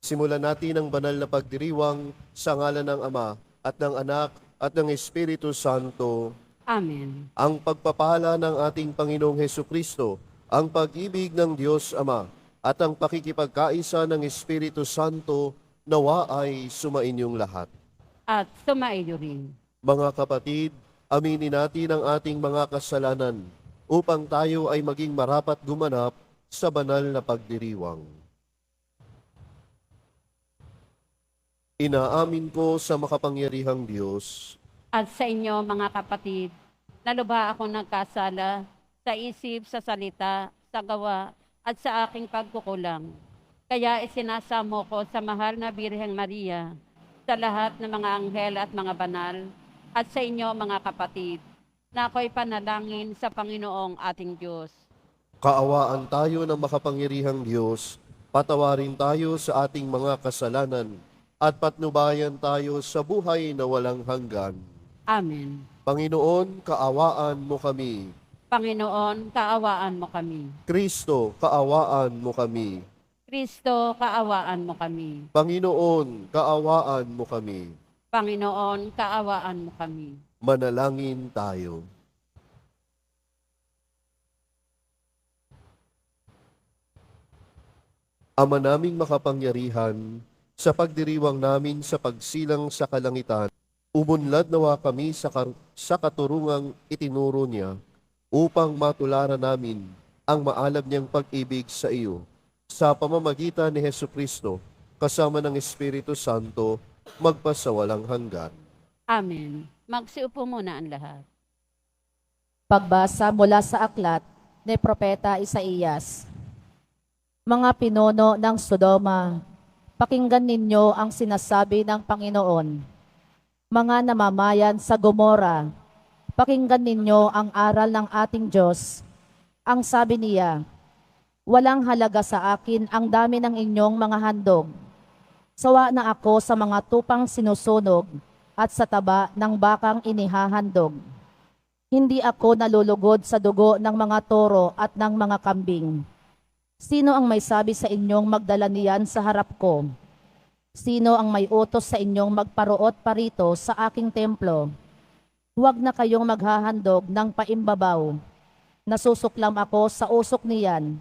Simulan natin ang banal na pagdiriwang sa ngalan ng Ama at ng Anak at ng Espiritu Santo. Amen. Ang pagpapala ng ating Panginoong Hesukristo, ang pag-ibig ng Diyos Ama at ang pakikipagkaisa ng Espiritu Santo nawa ay sumainyong lahat. At sumaiyo rin. Mga kapatid, aminin natin ang ating mga kasalanan upang tayo ay maging marapat gumanap sa banal na pagdiriwang. Inaamin ko sa makapangyarihang Diyos At sa inyo, mga kapatid, naluba ako nagkasala sa isip, sa salita, sa gawa, at sa aking pagkukulang. Kaya isinasamo ko sa mahal na Birheng Maria, sa lahat ng mga anghel at mga banal, at sa inyo, mga kapatid, na ako'y panalangin sa Panginoong ating Diyos. kaawaan tayo ng makapangyarihang Diyos, patawarin tayo sa ating mga kasalanan, at patnubayan tayo sa buhay na walang hanggan. Amen. Panginoon, kaawaan mo kami. Panginoon, kaawaan mo kami. Kristo, kaawaan mo kami. Kristo, kaawaan mo kami. Panginoon, kaawaan mo kami. Panginoon, kaawaan mo kami. Manalangin tayo. Ama naming makapangyarihan, sa pagdiriwang namin sa pagsilang sa kalangitan, umunlad nawa kami sa katurungang itinuro niya upang matularan namin ang maalab niyang pag-ibig sa iyo. Sa pamamagitan ni Hesukristo, kasama ng Espiritu Santo, magpasawalang hanggan. Amen. Magsiupo muna ang lahat. Pagbasa mula sa aklat ni Propeta Isaías. Mga pinuno ng Sodoma, pakinggan ninyo ang sinasabi ng Panginoon. Mga namamayan sa Gomora, pakinggan ninyo ang aral ng ating Diyos. Ang sabi niya, walang halaga sa akin ang dami ng inyong mga handog. Sawa na ako sa mga tupang sinusunog at sa taba ng bakang inihahandog. Hindi ako nalulugod sa dugo ng mga toro at ng mga kambing. Sino ang may sabi sa inyong magdala niyan sa harap ko? Sino ang may utos sa inyong magparuot parito sa aking templo? Huwag na kayong maghahandog ng paimbabaw. Nasusuklam ako sa usok niyan.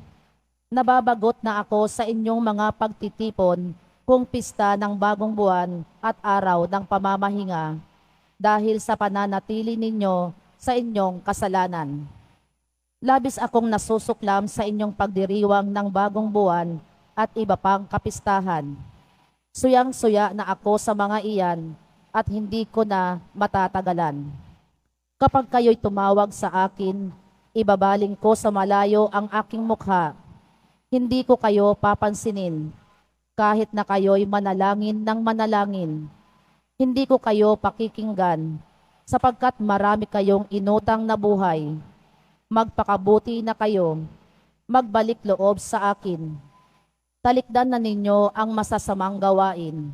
Nababagot na ako sa inyong mga pagtitipon kung pista ng bagong buwan at araw ng pamamahinga dahil sa pananatili ninyo sa inyong kasalanan. Labis akong nasusuklam sa inyong pagdiriwang ng bagong buwan at iba pang kapistahan. Suyang-suya na ako sa mga iyan at hindi ko na matatagalan. Kapag kayo'y tumawag sa akin, ibabaling ko sa malayo ang aking mukha. Hindi ko kayo papansinin, kahit na kayo'y manalangin ng manalangin. Hindi ko kayo pakikinggan, sapagkat marami kayong inutang na buhay. Magpakabuti na kayo, magbalik loob sa akin. Talikdan na ninyo ang masasamang gawain.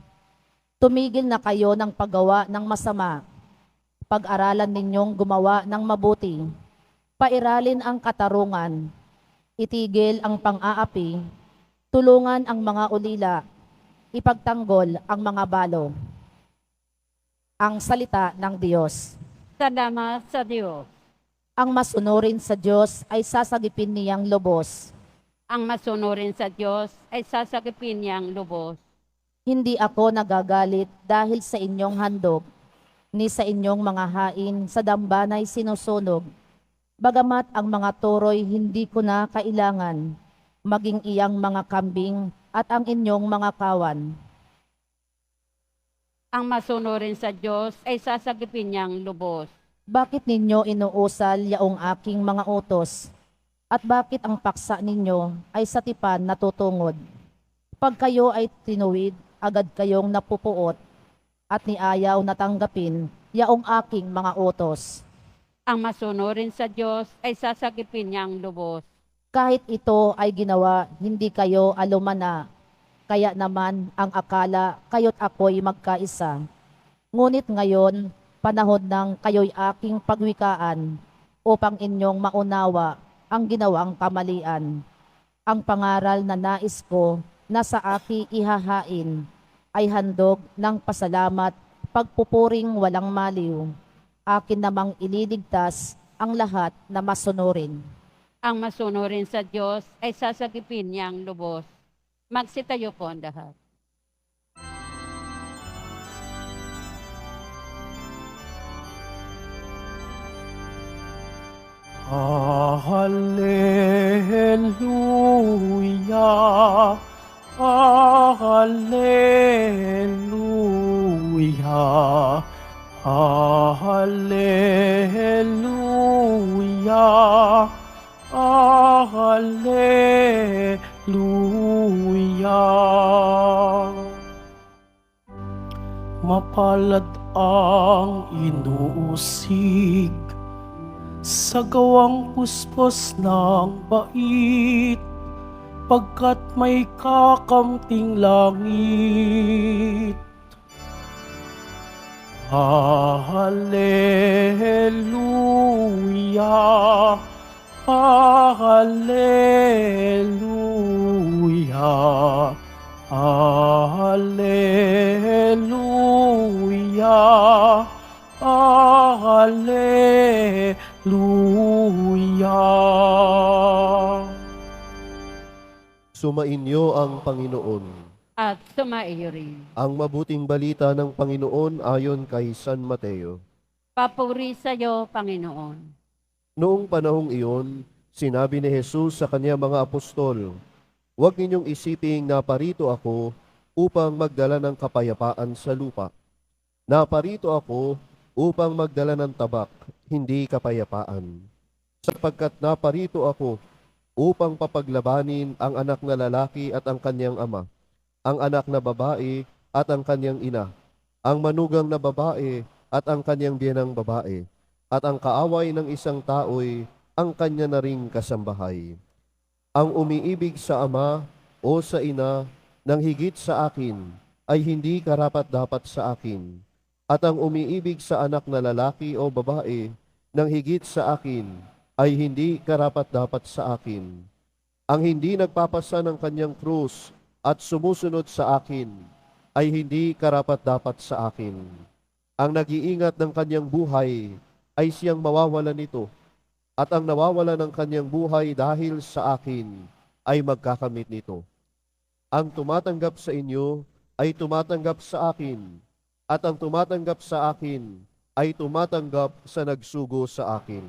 Tumigil na kayo ng paggawa ng masama. Pag-aralan ninyong gumawa ng mabuti. Pairalin ang katarungan. Itigil ang pang-aapi. Tulungan ang mga ulila. Ipagtanggol ang mga balo. Ang salita ng Diyos. Salamat sa Diyos. Ang masunurin sa Diyos ay sasagipin niyang lubos. Ang masunurin sa Diyos ay sasagipin niyang lubos. Hindi ako nagagalit dahil sa inyong handog, ni sa inyong mga hain sa dambanay sinusunog. Bagamat ang mga toro'y hindi ko na kailangan, maging iyang mga kambing at ang inyong mga kawan. Ang masunurin sa Diyos ay sasagipin niyang lubos. Bakit ninyo inuusal yaong aking mga utos? At bakit ang paksa ninyo ay sa tipan natutungod? Pag kayo ay tinuwid, agad kayong napupuot at niayaw na tanggapin yaong aking mga utos. Ang masunurin sa Diyos ay sasagipin niyang lubos. Kahit ito ay ginawa, hindi kayo alumana. Kaya naman ang akala kayo't ako'y magkaisa. Ngunit ngayon, panahon ng kayo'y aking pagwikaan upang inyong maunawa ang ginawang kamalian. Ang pangaral na nais ko na sa aki ihahain ay handog ng pasalamat, pagpupuring walang maliw. Akin namang ililigtas ang lahat na masunurin. Ang masunurin sa Diyos ay sasagipin niyang lubos. Magsitayo po ang lahat. Hallelujah, Hallelujah, Hallelujah, Hallelujah. Mapalad ang inuusig sa gawang puspos ng bait, pagkat may kakamting langit. Hallelujah, Hallelujah, Hallelujah, Hallelujah. Sumainyo ang Panginoon. At sumaiyo rin. Ang mabuting balita ng Panginoon ayon kay San Mateo. Papuri sa iyo, Panginoon. Noong panahong iyon, sinabi ni Jesus sa kanyang mga apostol, "Huwag ninyong isiping naparito ako upang magdala ng kapayapaan sa lupa. Naparito ako upang magdala ng tabak, hindi kapayapaan. Sapagkat naparito ako upang papaglabanin ang anak na lalaki at ang kanyang ama, ang anak na babae at ang kanyang ina, ang manugang na babae at ang kanyang biyenang babae, at ang kaaway ng isang tao'y ang kanya na ring kasambahay. Ang umiibig sa ama o sa ina ng higit sa akin ay hindi karapat-dapat sa akin, at ang umiibig sa anak na lalaki o babae ng higit sa akin ay hindi karapat-dapat sa akin. Ang hindi nagpapasa ng kanyang krus at sumusunod sa akin ay hindi karapat-dapat sa akin. Ang nag-iingat ng kanyang buhay ay siyang mawawala nito, at ang nawawala ng kanyang buhay dahil sa akin ay magkakamit nito. Ang tumatanggap sa inyo ay tumatanggap sa akin, at ang tumatanggap sa akin ay tumatanggap sa nagsugo sa akin.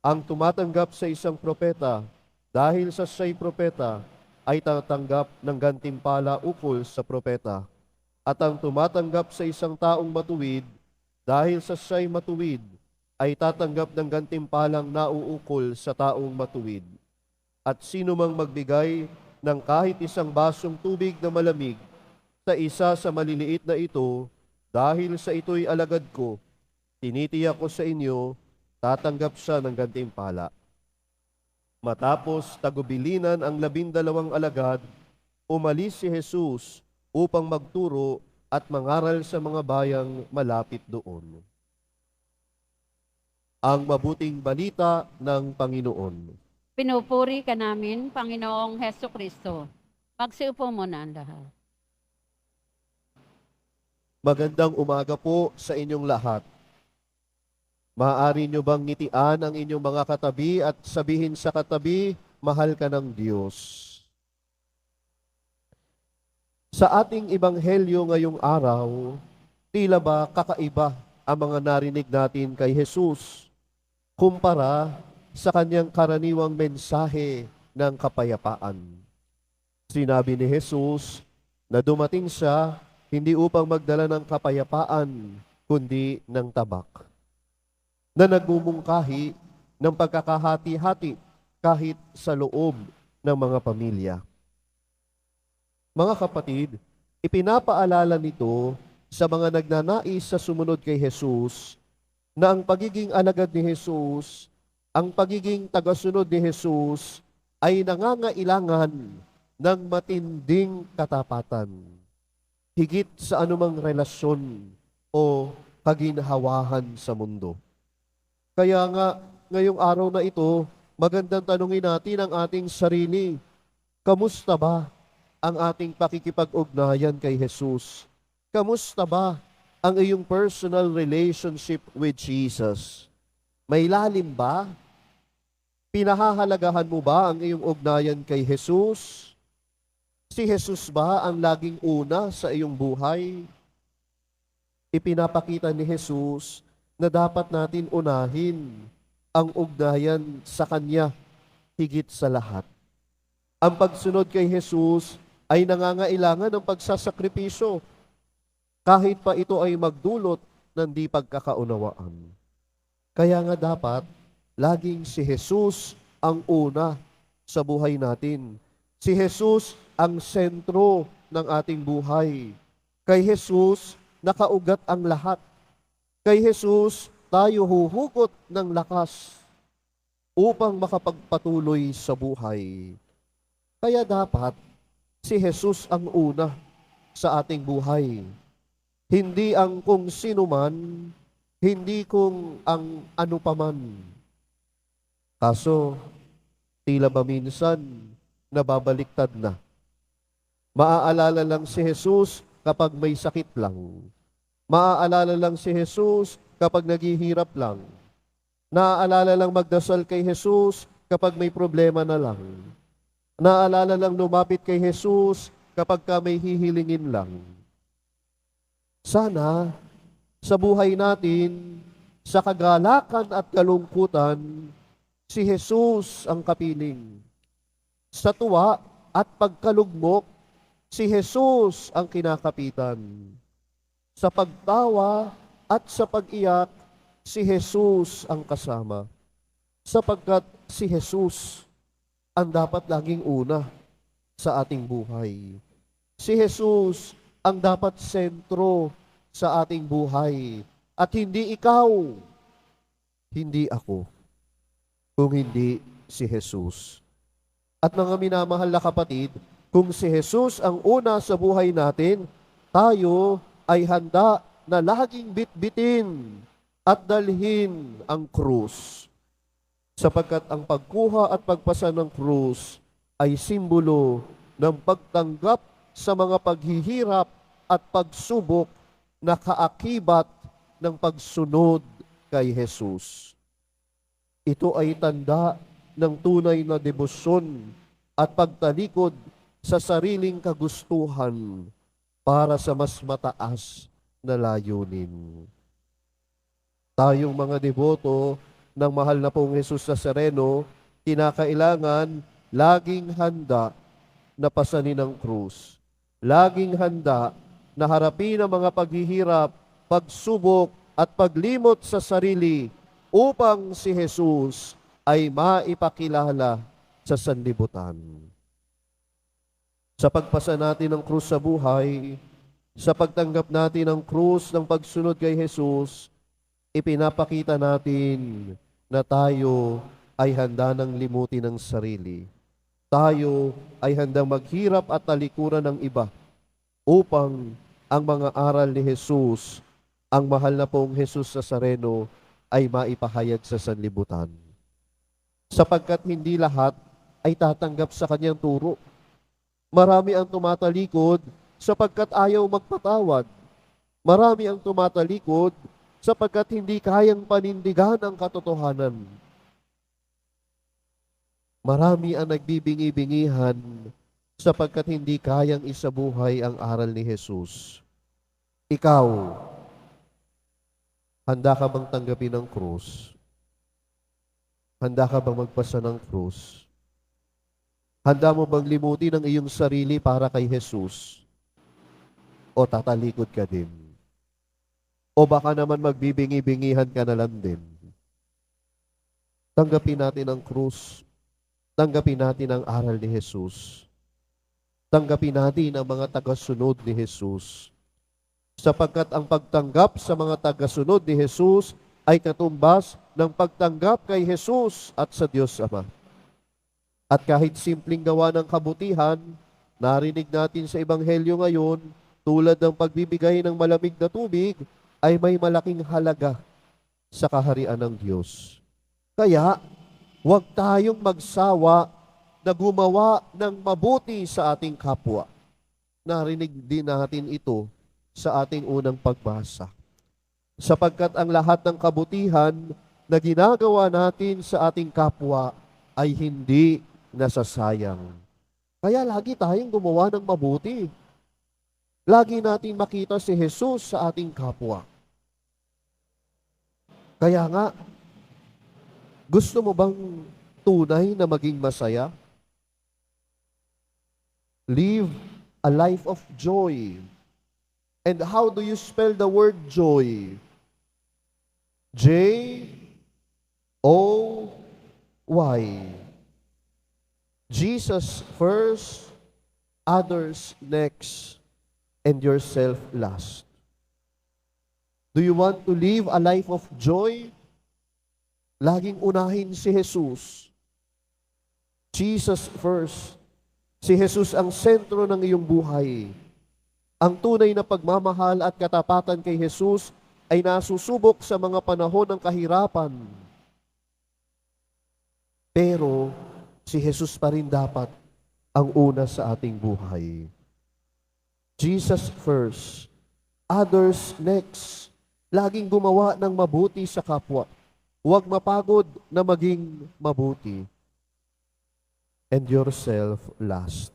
Ang tumatanggap sa isang propeta dahil sa siya'y propeta ay tatanggap ng gantimpala ukol sa propeta. At ang tumatanggap sa isang taong matuwid dahil sa siya'y matuwid ay tatanggap ng gantimpalang nauukol sa taong matuwid. At sino mang magbigay ng kahit isang basong tubig na malamig sa isa sa maliliit na ito, dahil sa ito'y alagad ko, tinitiyak ko sa inyo, tatanggap siya ng gantimpala. Matapos tagubilinan ang 12 alagad, umalis si Jesus upang magturo at mangaral sa mga bayang malapit doon. Ang mabuting balita ng Panginoon. Pinupuri ka namin, Panginoong Heso Kristo. Magsiupo muna ang lahat. Magandang umaga po sa inyong lahat. Maaari nyo bang ngitian ang inyong mga katabi at sabihin sa katabi, mahal ka ng Diyos. Sa ating ebanghelyo ngayong araw, tila ba kakaiba ang mga narinig natin kay Jesus kumpara sa kanyang karaniwang mensahe ng kapayapaan. Sinabi ni Jesus na dumating siya hindi upang magdala ng kapayapaan, kundi ng tabak, na nagmumungkahi ng pagkakahati-hati kahit sa loob ng mga pamilya. Mga kapatid, ipinapaalala nito sa mga nagnanais sa sumunod kay Jesus na ang pagiging alagad ni Jesus, ang pagiging tagasunod ni Jesus ay nangangailangan ng matinding katapatan, higit sa anumang relasyon o kaginhawahan sa mundo. Kaya nga, ngayong araw na ito, magandang tanungin natin ang ating sarili. Kamusta ba ang ating pakikipag-ugnayan kay Jesus? Kamusta ba ang iyong personal relationship with Jesus? May lalim ba? Pinahahalagahan mo ba ang iyong ugnayan kay Jesus? Si Jesus ba ang laging una sa iyong buhay? Ipinapakita ni Jesus na dapat natin unahin ang ugnayan sa Kanya higit sa lahat. Ang pagsunod kay Jesus ay nangangailangan ng pagsasakripisyo, kahit pa ito ay magdulot ng di pagkakaunawaan. Kaya nga dapat, laging si Jesus ang una sa buhay natin. Si Jesus ang sentro ng ating buhay. Kay Jesus, nakaugat ang lahat. Kay Jesus, tayo huhugot ng lakas upang makapagpatuloy sa buhay. Kaya dapat, si Jesus ang una sa ating buhay. Hindi ang kung sino man, hindi kung ang ano paman. Kaso, tila ba minsan, nababaliktad na. Maaalala lang si Jesus kapag may sakit lang. Maaalala lang si Jesus kapag naghihirap lang. Naaalala lang magdasal kay Jesus kapag may problema na lang. Naaalala lang lumapit kay Jesus kapag ka may hihilingin lang. Sana, sa buhay natin, sa kagalakan at kalungkutan, si Jesus ang kapiling. Sa tuwa at pagkalugmok, si Jesus ang kinakapitan. Sa pagtawa at sa pag-iyak, si Jesus ang kasama. Sapagkat si Jesus ang dapat laging una sa ating buhay. Si Jesus ang dapat sentro sa ating buhay. At hindi ikaw, hindi ako, kung hindi si Jesus. At mga minamahal na kapatid, kung si Jesus ang una sa buhay natin, tayo ay handa na laging bitbitin at dalhin ang krus. Sapagkat ang pagkuha at pagpasa ng krus ay simbolo ng pagtanggap sa mga paghihirap at pagsubok na kaakibat ng pagsunod kay Jesus. Ito ay tanda ng tunay na debosyon at pagtalikod sa sariling kagustuhan para sa mas mataas na layunin. Tayong mga deboto ng mahal na pong Jesus Nazareno, kinakailangan laging handa na pasanin ang krus. Laging handa na harapin ang mga paghihirap, pagsubok at paglimot sa sarili upang si Jesus ay maipakilala sa sanlibutan. Sa pagpasa natin ng krus sa buhay, sa pagtanggap natin ng krus ng pagsunod kay Jesus, ipinapakita natin na tayo ay handa ng limutin ng sarili. Tayo ay handang maghirap at talikuran ng iba upang ang mga aral ni Jesus, ang mahal na pong Jesus Nazareno, ay maipahayag sa sanlibutan. Sapagkat hindi lahat ay tatanggap sa kanyang turo. Marami ang tumatalikod sapagkat ayaw magpatawad. Marami ang tumatalikod sapagkat hindi kayang panindigan ang katotohanan. Marami ang nagbibingi-bingihan sapagkat hindi kayang isabuhay ang aral ni Jesus. Ikaw, handa ka bang tanggapin ang krus? Handa ka bang magpasa ng krus? Handa mo bang limutin ang iyong sarili para kay Jesus? O tatalikod ka din? O baka naman magbibingi-bingihan ka na lang din? Tanggapin natin ang krus. Tanggapin natin ang aral ni Jesus. Tanggapin natin ang mga tagasunod ni Jesus. Sapagkat ang pagtanggap sa mga tagasunod ni Jesus ay katumbas ng pagtanggap kay Jesus at sa Diyos Ama. At kahit simpleng gawa ng kabutihan, narinig natin sa Ebanghelyo ngayon, tulad ng pagbibigay ng malamig na tubig, ay may malaking halaga sa kaharian ng Diyos. Kaya, Huwag tayong magsawa na gumawa ng mabuti sa ating kapwa. Narinig din natin ito sa ating unang pagbasa. Sapagkat ang lahat ng kabutihan na ginagawa natin sa ating kapwa ay hindi nasasayang. Kaya lagi tayong gumawa ng mabuti. Lagi natin makita si Jesus sa ating kapwa. Kaya nga, gusto mo bang tunay na maging masaya? Live a life of joy. And how do you spell the word joy? J-O-Y. Jesus first, others next, and yourself last. Do you want to live a life of joy? Laging unahin si Jesus. Jesus first. Si Jesus ang sentro ng iyong buhay. Ang tunay na pagmamahal at katapatan kay Jesus ay nasusubok sa mga panahon ng kahirapan. Pero si Jesus pa rin dapat ang una sa ating buhay. Jesus first, others next. Laging gumawa ng mabuti sa kapwa. Huwag mapagod na maging mabuti. And yourself last.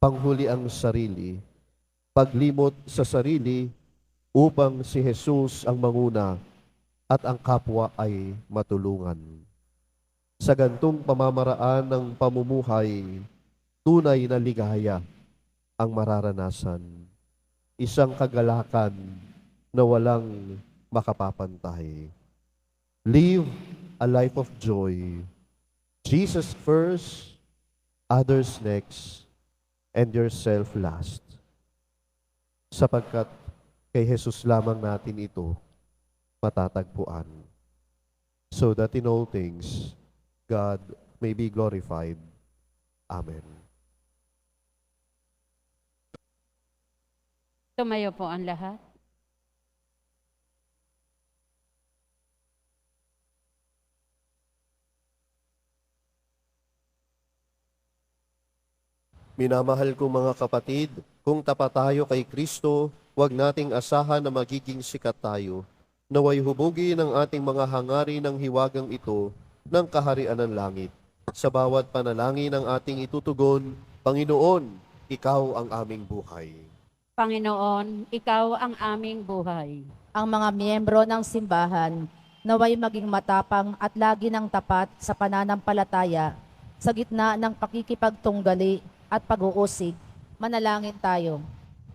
Panghuli ang sarili. Paglimot sa sarili upang si Jesus ang manguna at ang kapwa ay matulungan. Sa gantong pamamaraan ng pamumuhay, tunay na ligaya ang mararanasan. Isang kagalakan na walang makapapantay. Live a life of joy. Jesus first, others next, and yourself last. Sapagkat kay Jesus lamang natin ito matatagpuan. So that in all things, God may be glorified. Amen. Tumayo po ang lahat. Minamahal kong mga kapatid, kung tapat tayo kay Kristo, huwag nating asahan na magiging sikat tayo. Naway hubugin ang ating mga hangarin ng hiwagang ito ng kaharian ng langit. Sa bawat panalangin ng ating itutugon, Panginoon, Ikaw ang aming buhay. Panginoon, Ikaw ang aming buhay. Ang mga miyembro ng simbahan naway maging matapang at lagi ng tapat sa pananampalataya sa gitna ng pakikipagtunggali at pag-uusig. Manalangin tayo.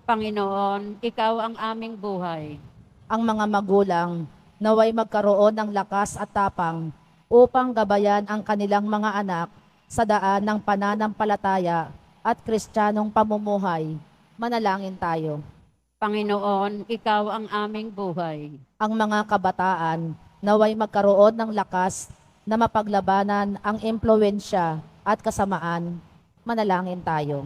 Panginoon, Ikaw ang aming buhay. Ang mga magulang naway magkaroon ng lakas at tapang upang gabayan ang kanilang mga anak sa daan ng pananampalataya at kristyanong pamumuhay. Manalangin tayo. Panginoon, Ikaw ang aming buhay. Ang mga kabataan naway magkaroon ng lakas na mapaglabanan ang impluwensya at kasamaan. Manalangin tayo.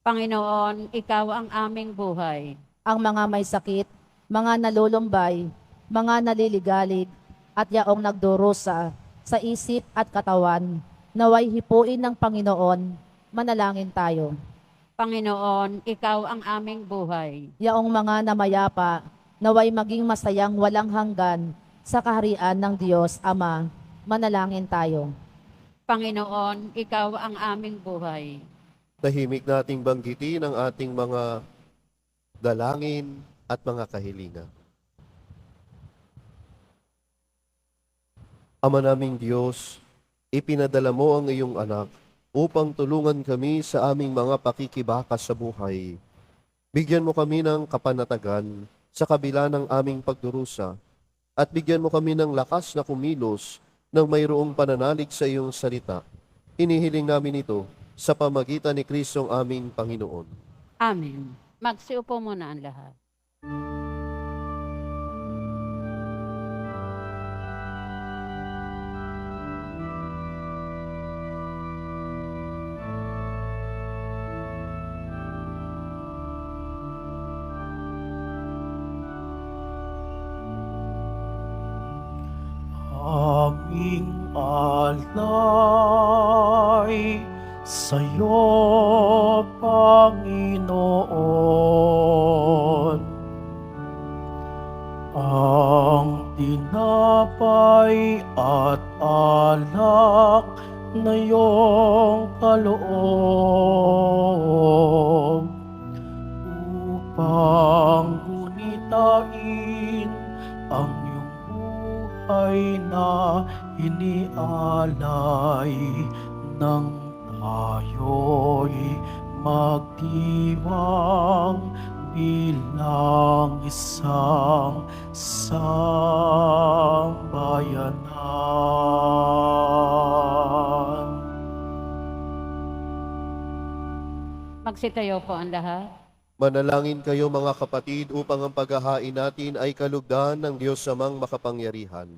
Panginoon, Ikaw ang aming buhay. Ang mga may sakit, mga nalulumbay, mga naliligalig, at yaong nagdurusa sa isip at katawan, naway hipuin ng Panginoon. Manalangin tayo. Panginoon, Ikaw ang aming buhay. Yaong mga namayapa, naway maging masayang walang hanggan sa kaharian ng Diyos Ama. Manalangin tayo. Panginoon, Ikaw ang aming buhay. Tahimik nating banggitin ang ating mga dalangin at mga kahilingan. Ama naming Diyos, ipinadala mo ang iyong anak upang tulungan kami sa aming mga pakikibakas sa buhay. Bigyan mo kami ng kapanatagan sa kabila ng aming pagdurusa at bigyan mo kami ng lakas na kumilos ng mayroong pananalig sa iyong salita. Hinihiling namin ito sa pamagitan ni Kristong aming Panginoon. Amen. Magsiupo muna ang lahat. aming alay sa'yo, Panginoon. Ang tinapay at alak na iyong kaloob upang gunitain ang iyong buhay na inialay ng tayo'y magdiwang bilang isang sambayanan. Magsitayo po ang lahat. Manalangin kayo mga kapatid upang ang paghahain natin ay kalugdan ng Diyos Amang makapangyarihan.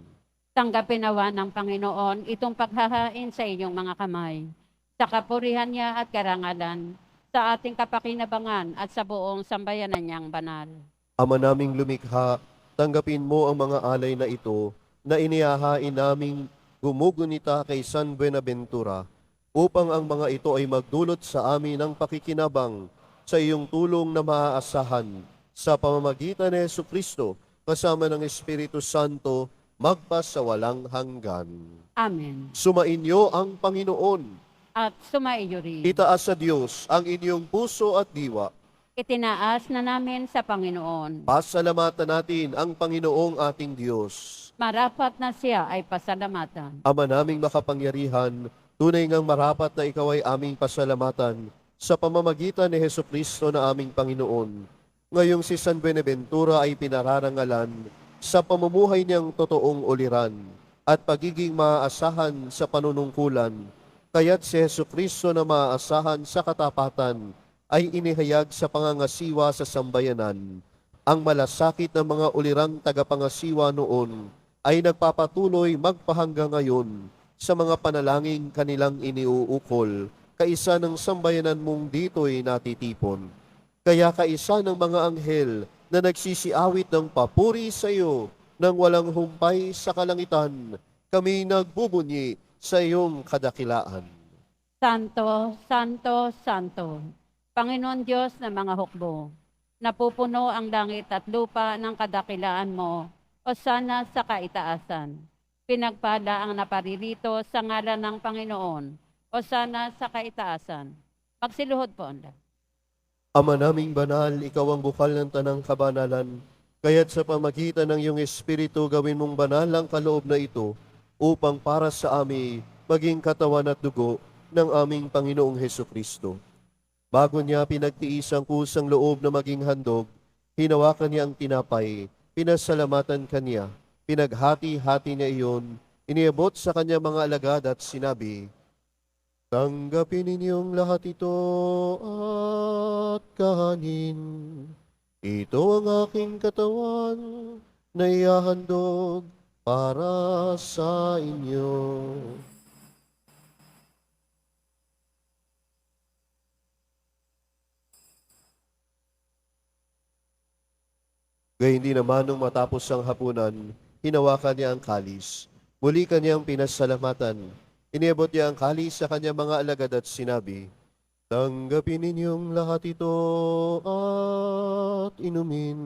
Tanggapin nawa ng Panginoon itong paghahain sa inyong mga kamay, sa kapurihan niya at karangalan, sa ating kapakinabangan at sa buong sambayanan niyang banal. Ama naming lumikha, tanggapin mo ang mga alay na ito na inihahain naming gumugunita kay San Buenaventura upang ang mga ito ay magdulot sa amin ng pakikinabang sa iyong tulong na maaasahan sa pamamagitan ni Jesucristo kasama ng Espiritu Santo magpasawalang hanggan. Amen. Sumainyo ang Panginoon. At sumaiyo rin. Itaas sa Diyos ang inyong puso at diwa. Itinaas na namin sa Panginoon. Pasalamatan natin ang Panginoong ating Diyos. Marapat na siya ay pasalamatan. Ama naming makapangyarihan, tunay ngang marapat na ikaw ay aming pasalamatan sa pamamagitan ni Jesucristo na aming Panginoon. Ngayong si San Buenaventura ay pinararangalan sa pamumuhay niyang totoong uliran at pagiging maaasahan sa panunungkulan. Kaya't si Jesucristo na maaasahan sa katapatan ay inihayag sa pangangasiwa sa sambayanan. Ang malasakit ng mga ulirang tagapangasiwa noon ay nagpapatuloy magpahanggang ngayon sa mga panalangin kanilang iniuukol, kaisa ng sambayanan mong dito'y natitipon. Kaya kaisa ng mga anghel na nagsisiawit ng papuri sa iyo nang walang humpay sa kalangitan, kami nagbubunyi sa iyong kadakilaan. Santo, Santo, Santo, Panginoon Diyos ng mga hukbo, napupuno ang langit at lupa ng kadakilaan mo, o sana sa kaitaasan. Pinagpala ang naparirito sa ngalan ng Panginoon, o sana sa kaitaasan. Magsiluhod po ang lahat. Ama naming banal, ikaw ang bukal ng tanang kabanalan, kaya't sa pamagitan ng iyong Espiritu gawin mong banal ang kaloob na ito, upang para sa amin maging katawan at dugo ng aming Panginoong Hesukristo. Bago niya pinagtiis ang kusang loob na maging handog, hinawakan niya ang tinapay, pinasalamatan kanya, pinaghati-hati niya iyon, iniabot sa kanya mga alagad at sinabi, "Tanggapin ninyong lahat ito at kahanin. Ito ang aking katawan na ihahandog para sa inyo." Gayun din naman nung matapos ang hapunan, hinawakan niya ang kalis. Muli kanyang pinasalamatan. Iniabot niya ang kalis sa kanyang mga alagad at sinabi, "Tanggapin ninyong lahat ito at inumin.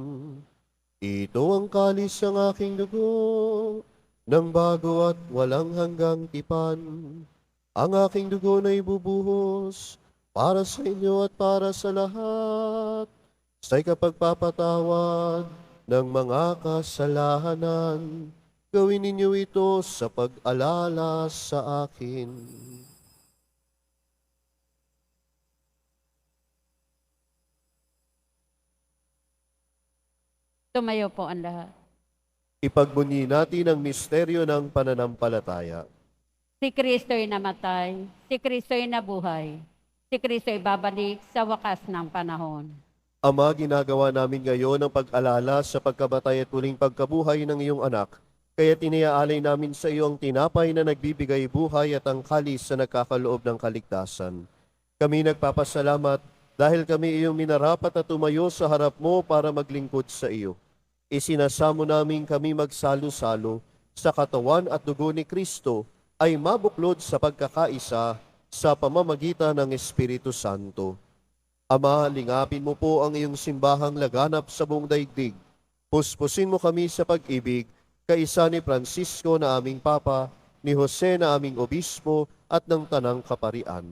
Ito ang kalis ng aking dugo, ng bago at walang hanggang tipan. Ang aking dugo na ibubuhos para sa inyo at para sa lahat, sa ikapagpapatawad ng mga kasalanan. Gawin ninyo ito sa pag-alala sa akin." Tumayo po ang lahat. Ipagbunyi natin ang misteryo ng pananampalataya. Si Kristo'y namatay, si Kristo'y nabuhay, si Kristo'y babalik sa wakas ng panahon. Ama, ginagawa namin ngayon ang pag-alala sa pagkabatay at muling pagkabuhay ng iyong anak, kaya tiniaalay namin sa iyo ang tinapay na nagbibigay buhay at ang kalis na nagkakaloob ng kaligtasan. Kami nagpapasalamat dahil kami iyong minarapat at tumayo sa harap mo para maglingkod sa iyo. Isinasamo namin kami magsalo-salo sa katawan at dugo ni Kristo ay mabuklod sa pagkakaisa sa pamamagitan ng Espiritu Santo. Ama, lingapin mo po ang iyong simbahang laganap sa buong daigdig. Puspusin mo kami sa pag-ibig, kaisa ni Francisco na aming Papa, ni Jose na aming Obispo, at ng Tanang Kaparian.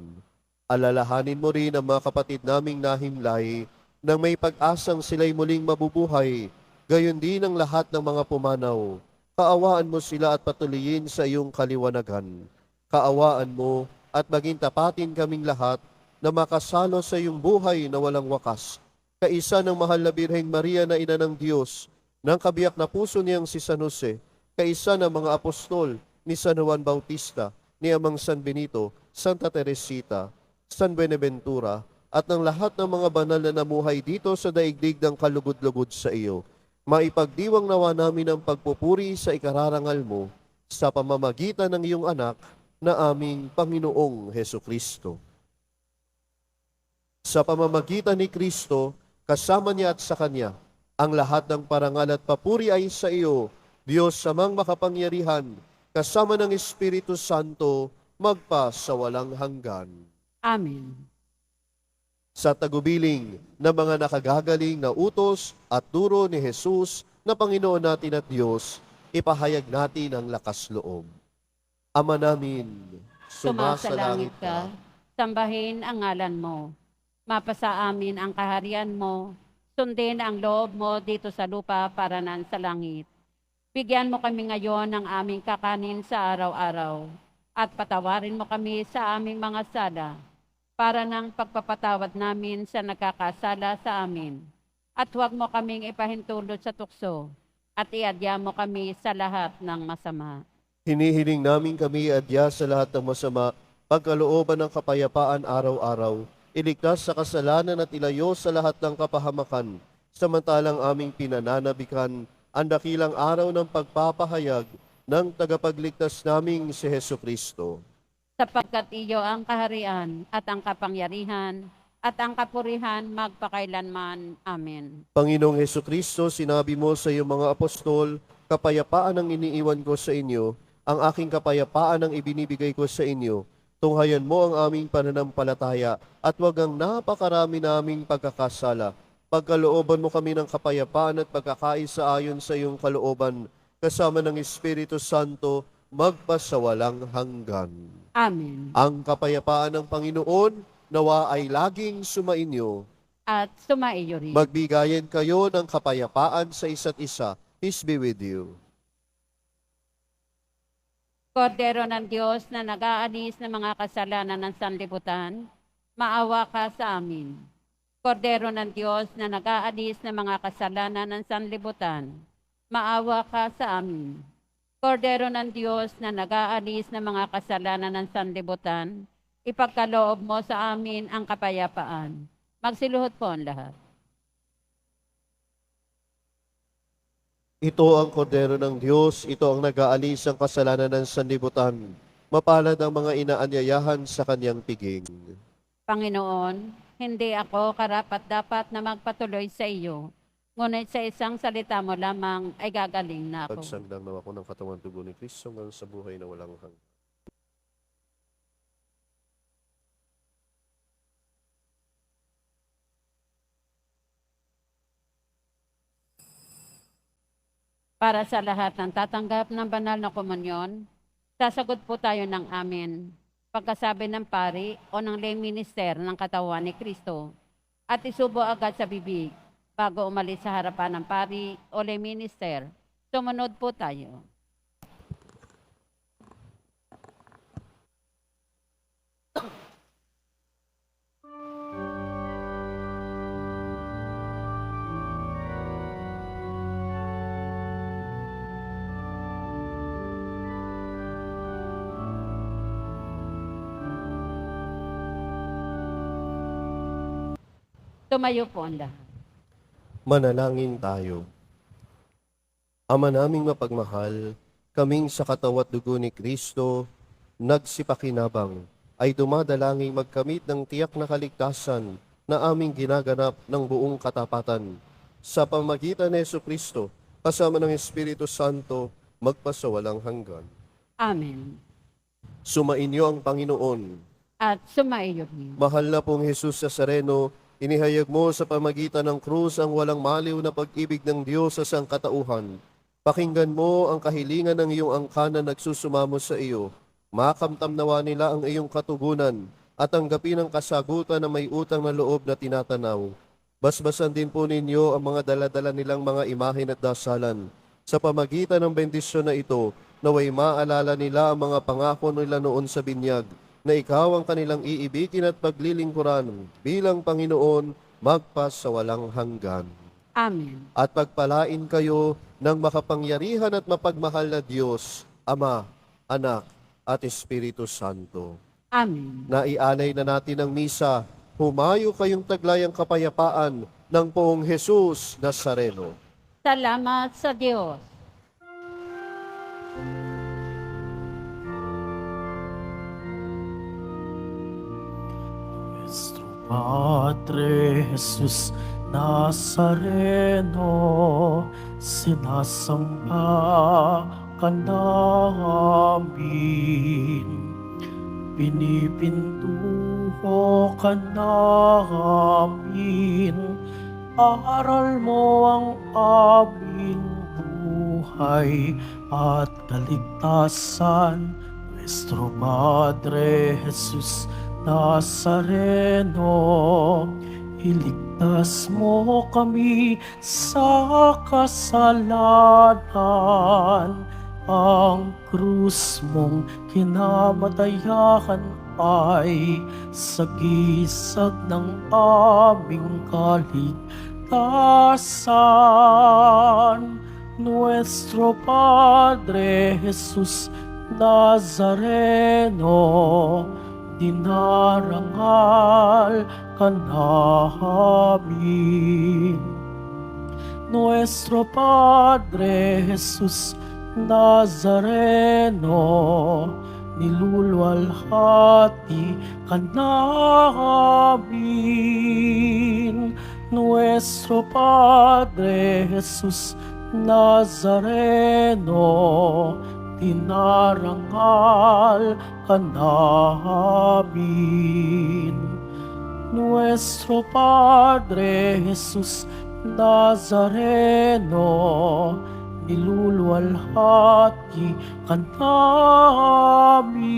Alalahanin mo rin ang mga kapatid naming nahimlay nang may pag-asang sila'y muling mabubuhay, gayon din ang lahat ng mga pumanaw. Kaawaan mo sila at patuloyin sa iyong kaliwanagan. Kaawaan mo at maging tapatin kaming lahat na makasalo sa iyong buhay na walang wakas. Kaisa ng mahal na Birheng Maria na ina ng Diyos, ng kabiyak na puso niyang si San Jose, kaisa ng mga apostol ni San Juan Bautista, ni Amang San Benito, Santa Teresita, San Buenaventura, at ng lahat ng mga banal na namuhay dito sa daigdig ng kalugod-lugod sa iyo. Maipagdiwang nawa namin ang pagpupuri sa ikararangal mo sa pamamagitan ng iyong anak na aming Panginoong Heso Kristo. Sa pamamagitan ni Kristo, kasama niya at sa Kanya, ang lahat ng parangal at papuri ay sa iyo, Diyos amang makapangyarihan, kasama ng Espiritu Santo, magpa sa walang hanggan. Amen. Sa tagubiling ng mga nakagagaling na utos at turo ni Jesus na Panginoon natin at Diyos, ipahayag natin ang lakas loob. Ama namin, Sumasalangit ka, sambahin ang ngalan mo. Mapasa amin ang kaharian mo, sundin ang loob mo dito sa lupa para nan sa langit. Bigyan mo kami ngayon ng aming kakanin sa araw-araw, at patawarin mo kami sa aming mga sala, para ng pagpapatawad namin sa nagkakasala sa amin. At huwag mo kaming ipahintulot sa tukso, at iadya mo kami sa lahat ng masama. hinihiling namin kami adya sa lahat ng masama, pagkalooban ng kapayapaan araw-araw, iligtas sa kasalanan at ilayo sa lahat ng kapahamakan, samantalang aming pinananabikan ang dakilang araw ng pagpapahayag ng tagapagligtas naming si Heso Kristo. Sapagkat iyo ang kaharian at ang kapangyarihan at ang kapurihan magpakailanman. Amen. Panginoong Heso Kristo, sinabi mo sa iyong mga apostol, kapayapaan ang iniiwan ko sa inyo, ang aking kapayapaan ang ibinibigay ko sa inyo. Tunghayan mo ang aming pananampalataya at wag ang napakarami naming pagkakasala. Pagkalooban mo kami ng kapayapaan at pagkakaisa ayon sa iyong kalooban, kasama ng Espiritu Santo, magpasawalang hanggan. Amen. Ang kapayapaan ng Panginoon, nawa ay laging sumainyo. At sumaiyo rin. Magbigayan kayo ng kapayapaan sa isa't isa. Peace be with you. Kordero ng Diyos na nag-aalis ng mga kasalanan ng sanlibutan, maawa ka sa amin. Kordero ng Diyos na nag-aalis ng mga kasalanan ng sanlibutan, maawa ka sa amin. Kordero ng Diyos na nag-aalis ng mga kasalanan ng sanlibutan, ipagkaloob mo sa amin ang kapayapaan. Magsiluhod po ang lahat. Ito ang kordero ng Diyos, ito ang nag-aalis ang kasalanan ng sanlibutan. Mapalad ang mga inaanyayahan sa kanyang piging. Panginoon, hindi ako karapat-dapat na magpatuloy sa iyo, ngunit sa isang salita mo lamang ay gagaling na ako. Pagsandang nawa ko ng katawan tubo ni Kristo hanggang sa buhay na walang hanggan. Para sa lahat ng tatanggap ng banal na komunyon, sasagot po tayo ng amen. Pagkasabi ng pari o ng lay minister ng katawan ni Kristo at isubo agad sa bibig bago umalis sa harapan ng pari o lay minister. Sumunod po tayo. Tumayo po ang lahat. Manalangin tayo. Ama naming mapagmahal, kaming sa katawan at dugo ni Kristo, nagsipakinabang, ay dumadalangin magkamit ng tiyak na kaligtasan na aming ginaganap ng buong katapatan. Sa pamagitan ni Yesu Kristo, kasama ng Espiritu Santo, magpasawalang hanggan. Amen. Sumainyo ang Panginoon. at sumaiyo rin. Mahal na pong Jesus Nazareno, inihayag mo sa pamagitan ng krus ang walang maliw na pag-ibig ng Diyos sa sangkatauhan. Pakinggan mo ang kahilingan ng iyong angkan na nagsusumamo sa iyo. Makamtam nawa nila ang iyong katugunan at tanggapin ang kasagutan na may utang na loob na tinatanaw. Basbasan din po ninyo ang mga daladala nilang mga imahen at dasalan. Sa pamagitan ng bendisyon na ito, naway maalala nila ang mga pangako nila noon sa binyag, na ikaw ang kanilang iibigin at paglilingkuran bilang Panginoon magpas sa walang hanggan. Amen. At pagpalain kayo ng makapangyarihan at mapagmahal na Diyos, Ama, Anak, at Espiritu Santo. Amen. Naialay na natin ang misa, humayo kayong taglayang kapayapaan ng Poong Jesus Nazareno. Salamat sa Diyos. Nuestro Padre Jesus Nazareno, sinasamba ka namin. Pinipintuho ka namin, aral mo ang aming buhay at kaligtasan. Nuestro Padre Jesus Nazareno, iligtas mo kami sa kasalanan. Ang krus mong kinamatayan ay sagisag ng aming kaligtasan. Nuestro Padre Jesus Nazareno, dinarangal ka namin. Nuestro Padre Jesus Nazareno, niluluwalhati ka namin. Nuestro Padre Jesus Nazareno, dinarangal ka namin. Nuestro Padre Jesus Nazareno, niluluwalhati ka namin.